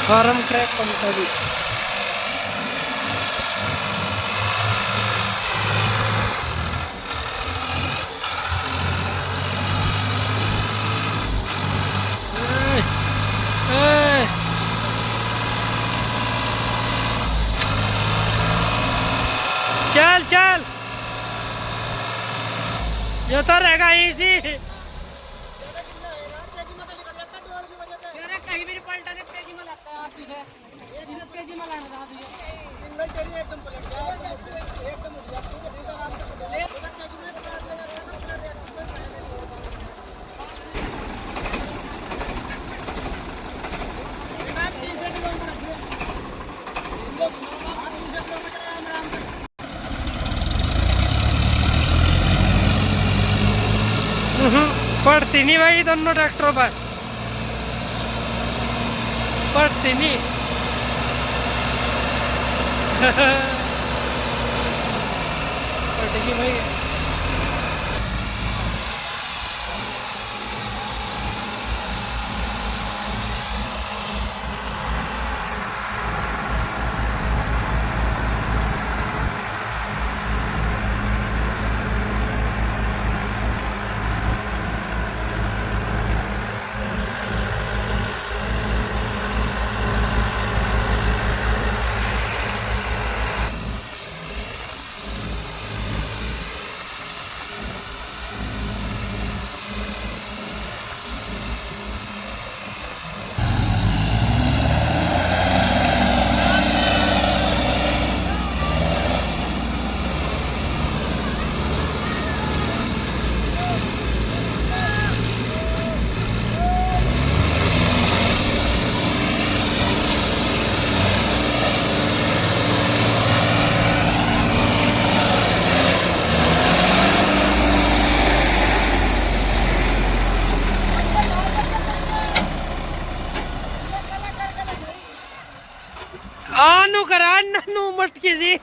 Form track 45. चल चल, ये तो रहेगा इसी। कहीं भी पलटा दे, तेजी में लाता है तुझे, तेजी में लाना था तुझे। सिंगल तेरी एकदम पलट गया, एकदम उठ गया। पड़ती नहीं भाई दोनों ट्रैक्टरों पर, पड़ती नहीं। पड़ेगी भाई। आनू करा नू मटकी सी।